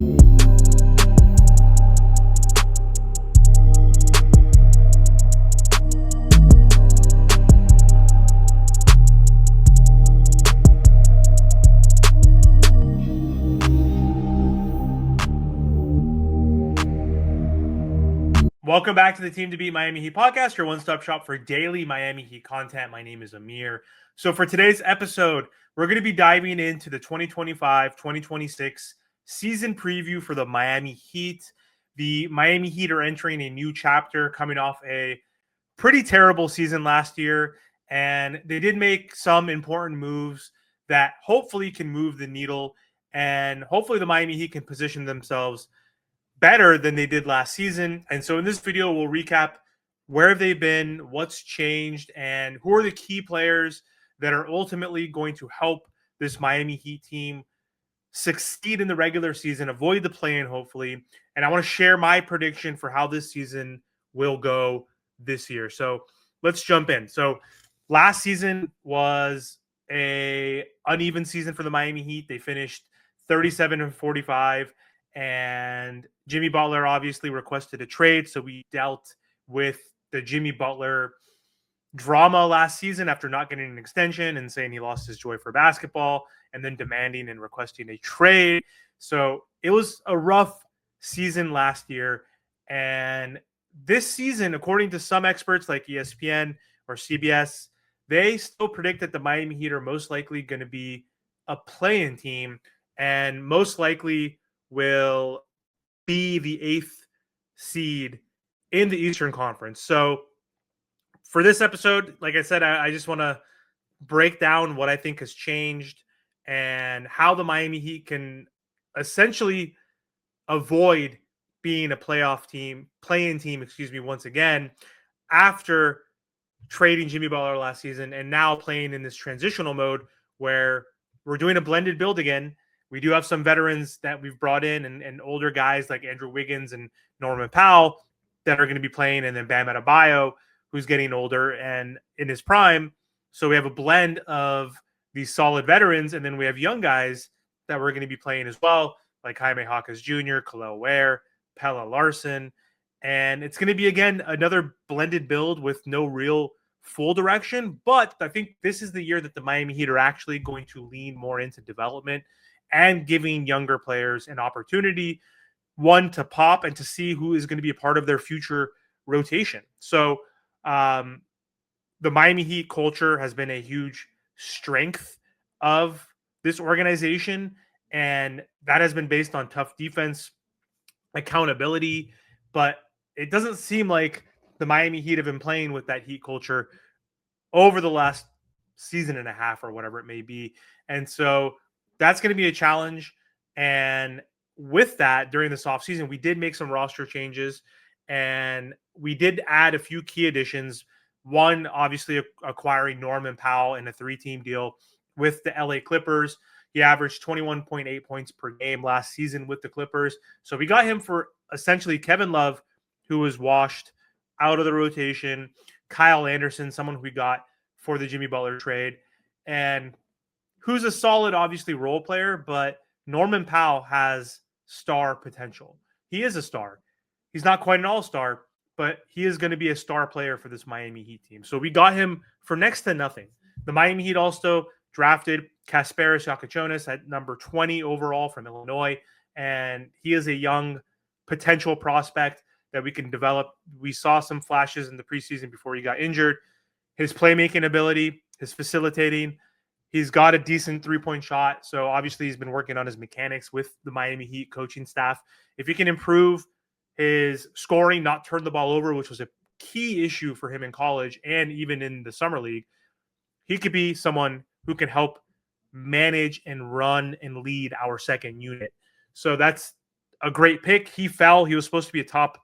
Welcome back to the Team to Beat Miami Heat podcast, your one-stop shop for daily Miami Heat content. My name is Amir. So for today's episode, we're going to be diving into the 2025-2026 season preview for the Miami Heat. The Miami Heat are entering a new chapter coming off a pretty terrible season last year, and they did make some important moves that hopefully can move the needle, and hopefully the Miami Heat can position themselves better than they did last season. And so in this video, we'll recap where have they been, what's changed, and who are the key players that are ultimately going to help this Miami Heat team succeed in the regular season, avoid the play-in, hopefully. And I want to share my prediction for how this season will go this year. So let's jump in. So last season was a uneven season for the Miami Heat. They finished 37-45, and Jimmy Butler obviously requested a trade, so we dealt with the Jimmy Butler drama last season after not getting an extension and saying he lost his joy for basketball, and then demanding and requesting a trade. So it was a rough season last year. And this season, according to some experts like ESPN or CBS, they still predict that the Miami Heat are most likely going to be a play-in team and most likely will be the 8th seed in the Eastern Conference. So for this episode, like I said, I just want to break down what I think has changed and how the Miami Heat can essentially avoid being a play-in team, once again, after trading Jimmy Butler last season and now playing in this transitional mode where we're doing a blended build again. We do have some veterans that we've brought in and older guys like Andrew Wiggins and Norman Powell that are going to be playing, and then Bam Adebayo, who's getting older and in his prime. So we have a blend of these solid veterans, and then we have young guys that we're going to be playing as well, like Jaime Hawkins Jr., Khalil Ware, Pella Larson. And it's going to be, again, another blended build with no real full direction. But I think this is the year that the Miami Heat are actually going to lean more into development and giving younger players an opportunity, one, to pop and to see who is going to be a part of their future rotation. So the Miami Heat culture has been a huge strength of this organization, and that has been based on tough defense, accountability, but it doesn't seem like the Miami Heat have been playing with that Heat culture over the last season and a half or whatever it may be. And so that's going to be a challenge. And with that, during this offseason, we did make some roster changes and we did add a few key additions. One, obviously, acquiring Norman Powell in a 3-team deal with the LA Clippers. He averaged 21.8 points per game last season with the Clippers. So we got him for essentially Kevin Love, who was washed out of the rotation, Kyle Anderson, someone we got for the Jimmy Butler trade, and who's a solid, obviously, role player, but Norman Powell has star potential. He is a star. He's not quite an all-star, but he is going to be a star player for this Miami Heat team. So we got him for next to nothing. The Miami Heat also drafted Kasparis Yakachonis at number 20 overall from Illinois, and he is a young potential prospect that we can develop. We saw some flashes in the preseason before he got injured. His playmaking ability, his facilitating, he's got a decent three-point shot. So obviously he's been working on his mechanics with the Miami Heat coaching staff. If he can improve his scoring, not turn the ball over, which was a key issue for him in college and even in the summer league, he could be someone who can help manage and run and lead our second unit. So that's a great pick. He fell. He was supposed to be a top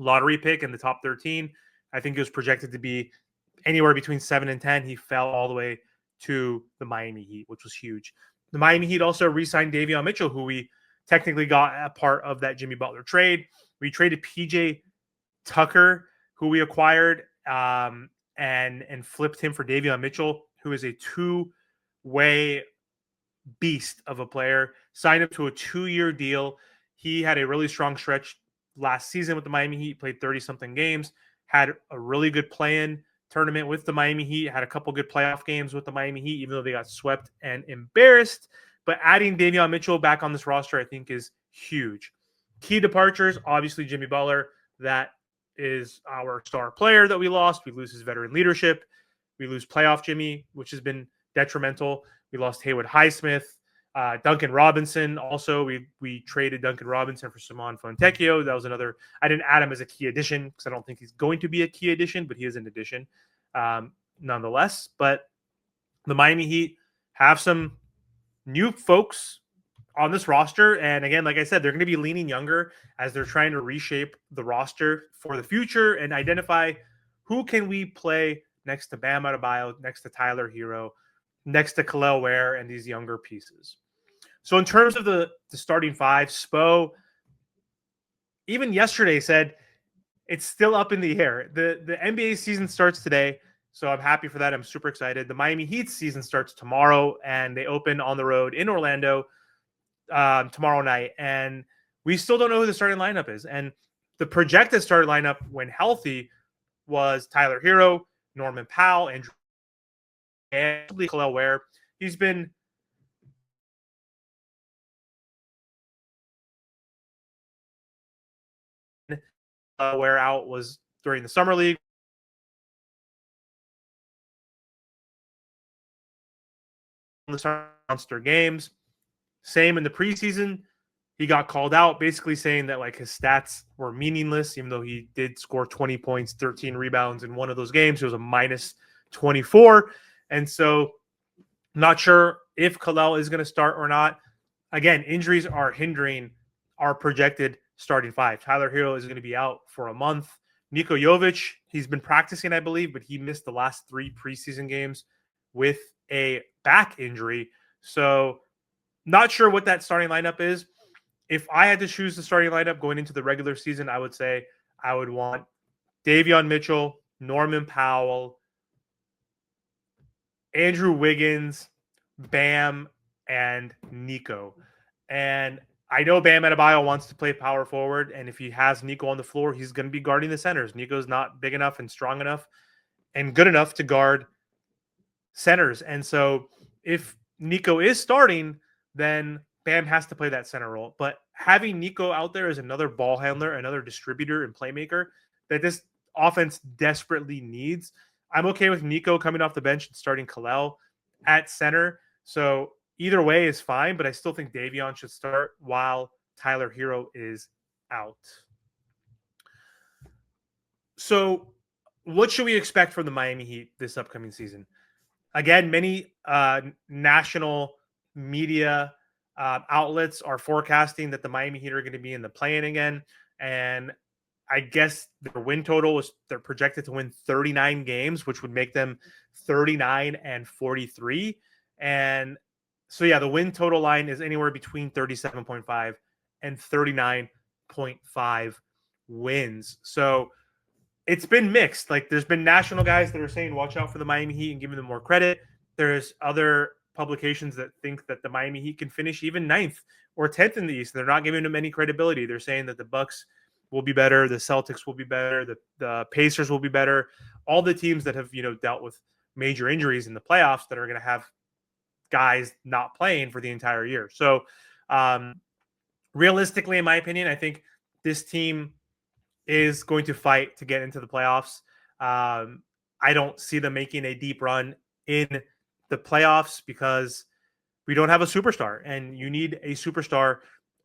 lottery pick in the top 13. I think it was projected to be anywhere between 7 and 10. He fell all the way to the Miami Heat, which was huge. The Miami Heat also re-signed Davion Mitchell, who we technically got a part of that Jimmy Butler trade. We traded PJ Tucker, who we acquired, and flipped him for Davion Mitchell, who is a two-way beast of a player. Signed up to a 2-year deal. He had a really strong stretch last season with the Miami Heat, played 30-something games, had a really good play-in tournament with the Miami Heat, had a couple good playoff games with the Miami Heat, even though they got swept and embarrassed. But adding Davion Mitchell back on this roster, I think, is huge. Key departures, obviously Jimmy Butler. That is our star player that we lost. We lose his veteran leadership. We lose playoff Jimmy, which has been detrimental. We lost Haywood Highsmith. Duncan Robinson. Also, we traded Duncan Robinson for Simon Fontecchio. That was another. I didn't add him as a key addition because I don't think he's going to be a key addition, but he is an addition nonetheless. But the Miami Heat have some new folks on this roster. And again, like I said, they're going to be leaning younger as they're trying to reshape the roster for the future and identify who can we play next to Bam Adebayo, next to Tyler Herro, next to Kel'el Ware, and these younger pieces. So in terms of the starting five, Spo, even yesterday said it's still up in the air. The NBA season starts today, so I'm happy for that. I'm super excited. The Miami Heat season starts tomorrow, and they open on the road in Orlando tomorrow night. And we still don't know who the starting lineup is. And the projected starting lineup when healthy was Tyler Herro, Norman Powell, and Kel'el Ware. He's been Ware out was during the summer league. The monster games. Same in the preseason. He got called out, basically saying that like his stats were meaningless, even though he did score 20 points, 13 rebounds in one of those games. It was a minus 24. And so not sure if Kel'el is going to start or not. Again, injuries are hindering our projected starting five. Tyler Herro is going to be out for a month. Niko Jovic, he's been practicing, I believe, but he missed the last 3 preseason games with a back injury. So not sure what that starting lineup is. If I had to choose the starting lineup going into the regular season, I would say I would want Davion Mitchell, Norman Powell, Andrew Wiggins, Bam, and Nico. And I know Bam Adebayo wants to play power forward, and if he has Nico on the floor, he's going to be guarding the centers. Nico's not big enough and strong enough and good enough to guard centers. And so if Nico is starting, then Bam has to play that center role. But having Nico out there as another ball handler, another distributor and playmaker that this offense desperately needs, I'm okay with Nico coming off the bench and starting Kel'el at center. So either way is fine, but I still think Davion should start while Tyler Herro is out. So what should we expect from the Miami Heat this upcoming season? Again, many national media outlets are forecasting that the Miami Heat are going to be in the play-in again. And I guess their win total is they're projected to win 39 games, which would make them 39-43. And so, yeah, the win total line is anywhere between 37.5 and 39.5 wins. So it's been mixed. Like there's been national guys that are saying, watch out for the Miami Heat and giving them more credit. There's other publications that think that the Miami Heat can finish even 9th or 10th in the East. They're not giving them any credibility. They're saying that the Bucks will be better, the Celtics will be better, the Pacers will be better. All the teams that have, dealt with major injuries in the playoffs that are going to have guys not playing for the entire year. So realistically, in my opinion, I think this team is going to fight to get into the playoffs. I don't see them making a deep run in the playoffs because we don't have a superstar, and you need a superstar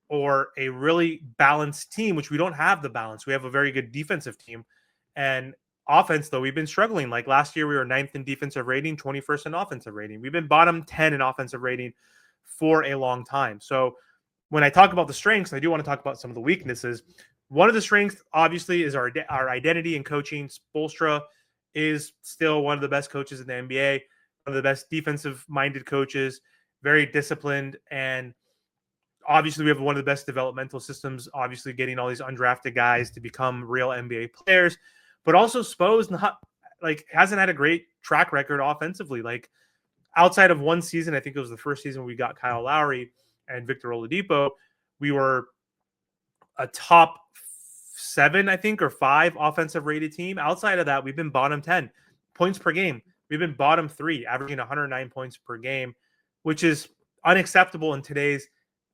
or a really balanced team, which we don't have the balance. We have a very good defensive team, and offense, though, we've been struggling. Like last year, we were 9th in defensive rating, 21st in offensive rating. We've been bottom 10 in offensive rating for a long time. So when I talk about the strengths, I do want to talk about some of the weaknesses. One of the strengths, obviously, is our identity in coaching. Spoelstra is still one of the best coaches in the NBA, one of the best defensive-minded coaches, very disciplined, and obviously we have one of the best developmental systems, obviously getting all these undrafted guys to become real NBA players. But also Spo's not hasn't had a great track record offensively. Like outside of one season, I think it was the first season we got Kyle Lowry and Victor Oladipo, we were a top 7, I think, or 5 offensive rated team. Outside of that, we've been bottom 10 points per game. We've been bottom 3, averaging 109 points per game, which is unacceptable in today's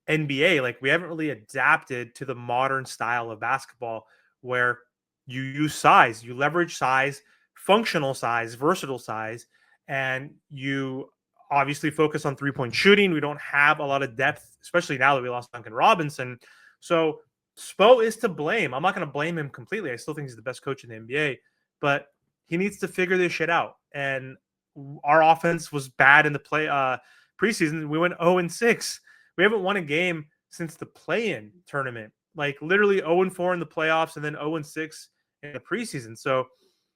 NBA. Like, we haven't really adapted to the modern style of basketball where you use size, you leverage size, functional size, versatile size, and you obviously focus on 3-point shooting. We don't have a lot of depth, especially now that we lost Duncan Robinson. So Spo is to blame. I'm not going to blame him completely. I still think he's the best coach in the NBA, but he needs to figure this shit out. And our offense was bad in the preseason. We went 0-6. We haven't won a game since the play-in tournament. Like, literally 0-4 in the playoffs and then 0-6 in the preseason. So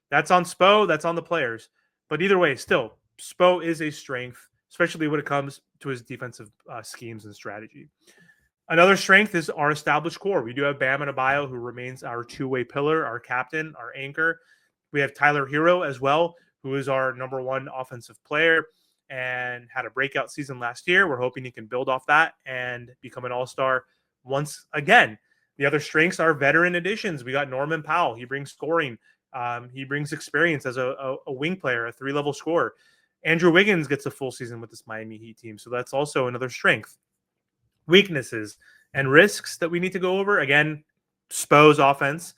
that's on Spo. That's on the players. But either way, still, Spo is a strength, especially when it comes to his defensive schemes and strategy. Another strength is our established core. We do have Bam Adebayo, who remains our two-way pillar, our captain, our anchor. We have Tyler Herro as well, who is our number 1 offensive player and had a breakout season last year. We're hoping he can build off that and become an all-star once again. The other strengths are veteran additions. We got Norman Powell. He brings scoring. He brings experience as a wing player, a 3-level scorer. Andrew Wiggins gets a full season with this Miami Heat team, so that's also another strength. Weaknesses and risks that we need to go over. Again, Spo's offense,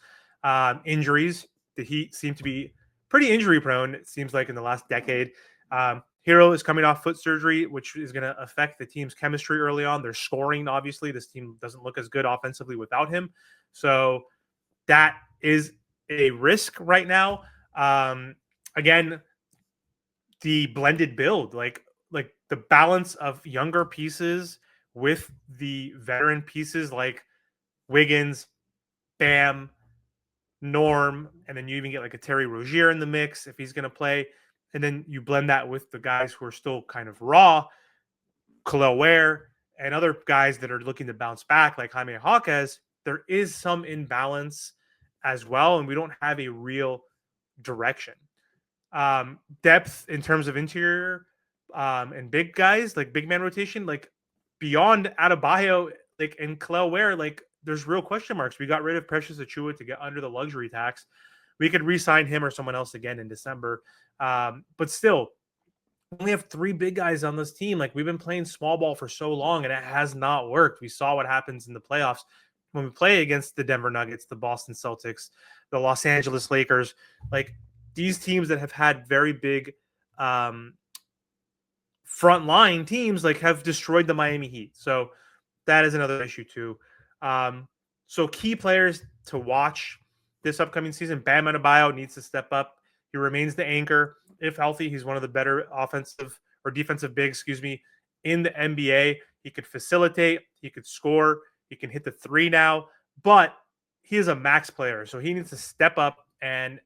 injuries. The Heat seem to be pretty injury prone, it seems like, in the last decade. Herro is coming off foot surgery, which is going to affect the team's chemistry early on. They're scoring, obviously. This team doesn't look as good offensively without him. So that is a risk right now. Again, the blended build, like the balance of younger pieces with the veteran pieces like Wiggins, Bam, Norm, and then you even get like a Terry Rozier in the mix if he's going to play. And then you blend that with the guys who are still kind of raw, Khalil Ware, and other guys that are looking to bounce back like Jaime Jaquez. There is some imbalance as well, and we don't have a real direction. Depth in terms of interior and big guys, like big man rotation, like beyond Adebayo, like and Khalil Ware, like there's real question marks. We got rid of Precious Achiuwa to get under the luxury tax. We could re-sign him or someone else again in December. But still, we only have 3 big guys on this team. Like, we've been playing small ball for so long, and it has not worked. We saw what happens in the playoffs when we play against the Denver Nuggets, the Boston Celtics, the Los Angeles Lakers. Like, these teams that have had very big frontline teams, like, have destroyed the Miami Heat. So that is another issue too. So key players to watch this upcoming season. Bam Adebayo needs to step up. He remains the anchor. If healthy, he's one of the better offensive or defensive bigs, in the NBA. He could facilitate. He could score. He can hit the 3 now. But he is a max player, so he needs to step up and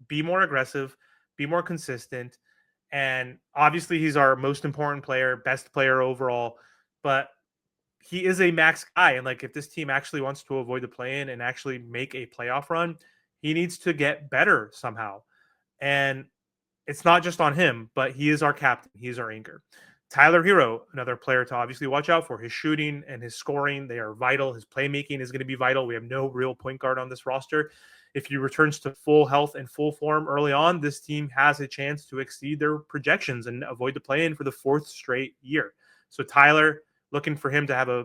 be more aggressive, be more consistent. And obviously, he's our most important player, best player overall. But he is a max guy. And like, if this team actually wants to avoid the play-in and actually make a playoff run, he needs to get better somehow. And it's not just on him, but he is our captain. He is our anchor. Tyler Herro, another player to obviously watch out for. His shooting and his scoring, they are vital. His playmaking is going to be vital. We have no real point guard on this roster. If he returns to full health and full form early on, this team has a chance to exceed their projections and avoid the play-in for the 4th straight year. So Tyler, looking for him to have a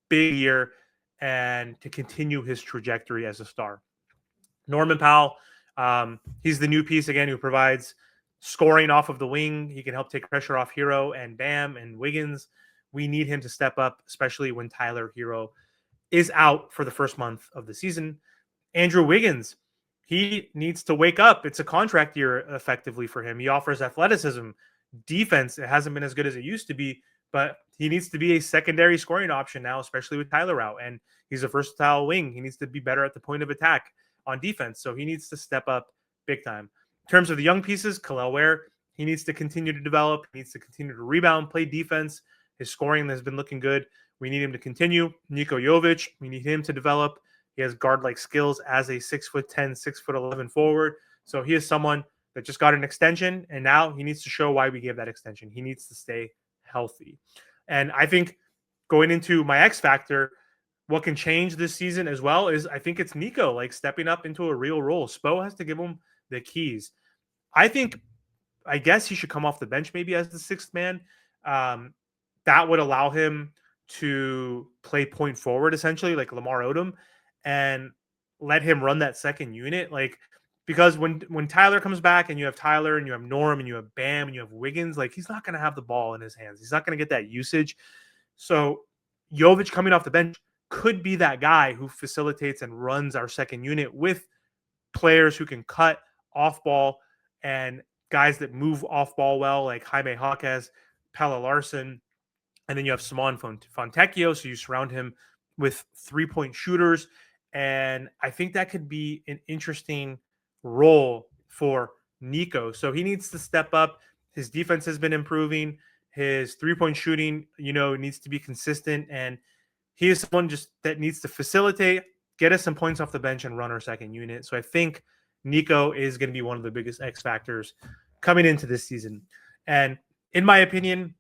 big year and to continue his trajectory as a star. Norman Powell, he's the new piece again who provides scoring off of the wing. He can help take pressure off Herro and Bam and Wiggins. We need him to step up, especially when Tyler Herro is out for the first month of the season. Andrew Wiggins, he needs to wake up. It's a contract year effectively for him. He offers athleticism, defense. It hasn't been as good as it used to be, but he needs to be a secondary scoring option now, especially with Tyler out. And he's a versatile wing. He needs to be better at the point of attack on defense. So he needs to step up big time. In terms of the young pieces, Khalil Ware, he needs to continue to develop. He needs to continue to rebound, play defense. His scoring has been looking good. We need him to continue. Niko Jovic, we need him to develop. He has guard-like skills as a 6'10", 6'11" forward. So he is someone that just got an extension, and now he needs to show why we gave that extension. He needs to stay healthy. And I think going into my X factor, what can change this season as well is I think it's Nico like stepping up into a real role. Spo has to give him the keys. I guess he should come off the bench maybe as the sixth man. Um, that would allow him to play point forward essentially, like Lamar Odom, and let him run that second unit. Like because when Tyler comes back and you have Tyler and you have Norm and you have Bam and you have Wiggins, like he's not going to have the ball in his hands. He's not going to get that usage. So Jovic coming off the bench could be that guy who facilitates and runs our second unit with players who can cut off ball and guys that move off ball well, like Jaime Jaquez, Pella Larson, and then you have Simon Fontecchio. So you surround him with 3-point shooters. And I think that could be an interesting role for Nico. So he needs to step up. His defense has been improving. His 3-point shooting, needs to be consistent. And he is someone just that needs to facilitate, get us some points off the bench, and run our second unit. So I think Nico is going to be one of the biggest X factors coming into this season. And in my opinion,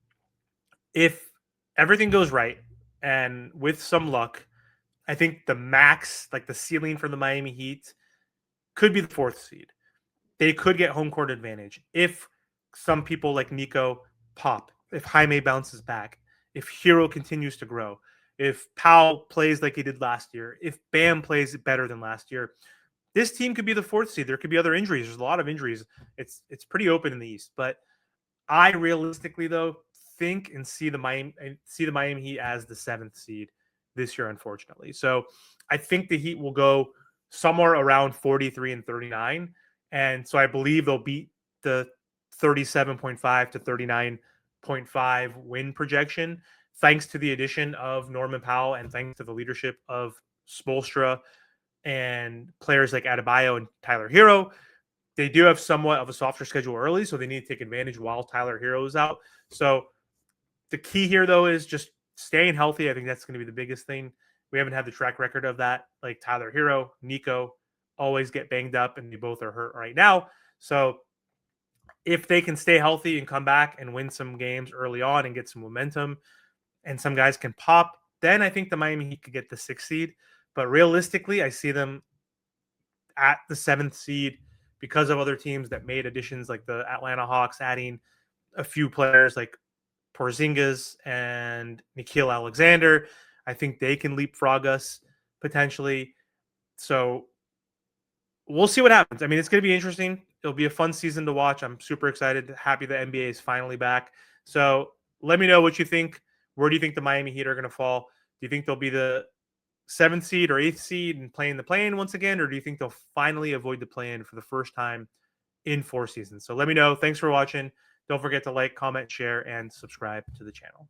if everything goes right and with some luck, I think the max, like the ceiling for the Miami Heat, could be the 4th seed. They could get home court advantage if some people like Nico pop, if Jaime bounces back, if Herro continues to grow, if Powell plays like he did last year, if Bam plays better than last year. This team could be the 4th seed. There could be other injuries. There's a lot of injuries. It's pretty open in the East, but I realistically though think and see the Miami Heat as the 7th seed this year, unfortunately. So I think the Heat will go somewhere around 43 and 39, and so I believe they'll beat the 37.5 to 39.5 win projection, thanks to the addition of Norman Powell and thanks to the leadership of Spoelstra and players like Adebayo and Tyler Herro. They do have somewhat of a softer schedule early, so they need to take advantage while Tyler Herro is out. So the key here, though, is just staying healthy. I think that's going to be the biggest thing. We haven't had the track record of that. Like Tyler Herro, Nico always get banged up, and they both are hurt right now. So if they can stay healthy and come back and win some games early on and get some momentum, and some guys can pop, then I think the Miami Heat could get the 6th seed. But realistically, I see them at the 7th seed because of other teams that made additions like the Atlanta Hawks adding a few players like Porzingis and Nikhil Alexander. I think they can leapfrog us potentially. So we'll see what happens. I mean, it's going to be interesting. It'll be a fun season to watch. I'm super excited. Happy the NBA is finally back. So let me know what you think. Where do you think the Miami Heat are going to fall? Do you think they'll be the 7th seed or 8th seed and playing the play-in once again? Or do you think they'll finally avoid the play-in for the first time in 4 seasons? So let me know. Thanks for watching. Don't forget to like, comment, share, and subscribe to the channel.